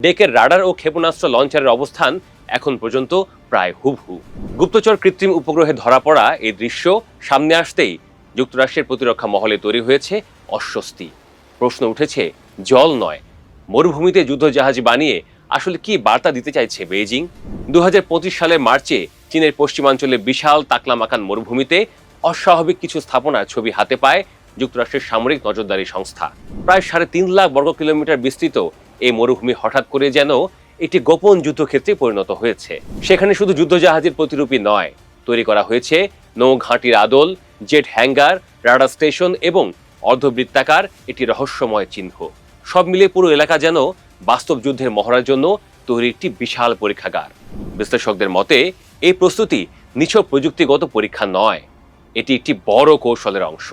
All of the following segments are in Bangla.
ডেকের রাডার ও ক্ষেপণাস্ত্র লঞ্চারের অবস্থান এখন পর্যন্ত প্রায় হুবহু। গুপ্তচর কৃত্রিম উপগ্রহে ধরা পড়া এই দৃশ্য সামনে আসতেই যুক্তরাষ্ট্রের প্রতিরক্ষা মহলে তৈরি হয়েছে অস্বস্তি। প্রশ্ন উঠেছে, জল নয়, মরুভূমিতে যুদ্ধজাহাজ বানিয়ে আসলে কি বার্তা দিতে চাইছে বেইজিং? 2025 সালের মার্চে চীনের পশ্চিমাঞ্চলে বিশাল তাকলামাকান মরুভূমিতে অস্বাভাবিক কিছু স্থাপনার ছবি হাতে পায় যুক্তরাষ্ট্রের সামরিক নজরদারি সংস্থা। প্রায় 3.5 লাখ বর্গ কিলোমিটার বিস্তৃত এই মরুভূমি হঠাৎ করে যেন একটি গোপন যুদ্ধক্ষেত্রে পরিণত হয়েছে। সেখানে শুধু যুদ্ধজাহাজের প্রতিরূপী নয়, তৈরি করা হয়েছে নৌঘাঁটির আদল, জেট হ্যাঙ্গার, রাডার স্টেশন এবং অর্ধবৃত্তাকার একটি রহস্যময় চিহ্ন। সব মিলিয়ে পুরো এলাকা যেন বাস্তব যুদ্ধের মহড়ার জন্য তৈরি একটি বিশাল পরীক্ষাগার। বিশ্লেষকদের মতে এই প্রস্তুতি নিছক প্রযুক্তিগত পরীক্ষা নয়, এটি একটি বড় কৌশলের অংশ।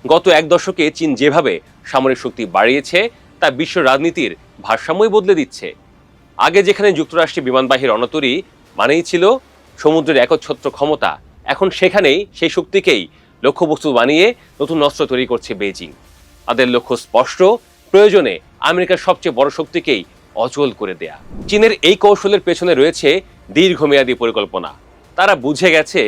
গত এক দশকে চীন যেভাবে সামরিক শক্তি বাড়িয়েছে তা বিশ্ব রাজনীতির ভারসাম্যই বদলে দিচ্ছে। আগে যেখানে যুক্তরাষ্ট্রের বিমানবাহী রণতরী মানেই ছিল সমুদ্রের একচ্ছত্র ক্ষমতা, এখন সেখানেই সেই শক্তিকেই লক্ষ্যবস্তু বানিয়ে নতুন অস্ত্র তৈরি করছে বেইজিং। তাদের লক্ষ্য স্পষ্ট, প্রয়োজনে আমেরিকার সবচেয়ে বড় শক্তিকেই অচল করে দেয়া। চীনের এই কৌশলের পেছনে রয়েছে দীর্ঘমেয়াদী পরিকল্পনা। তারা বুঝে গেছে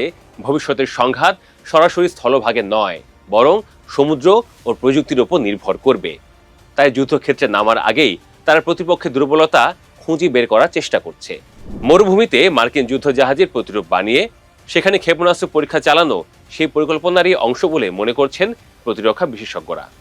ভবিষ্যতের সংঘাত সরাসরি স্থলভাগে নয়, বরং সমুদ্র ও প্রযুক্তির উপর নির্ভর করবে। তাই যুদ্ধক্ষেত্রে নামার আগেই তারা প্রতিপক্ষের দুর্বলতা খুঁজে বের করার চেষ্টা করছে। মরুভূমিতে মার্কিন যুদ্ধজাহাজের প্রতিরূপ বানিয়ে সেখানে ক্ষেপণাস্ত্র পরীক্ষা চালানো সেই পরিকল্পনারই অংশ বলে মনে করছেন প্রতিরক্ষা বিশেষজ্ঞরা।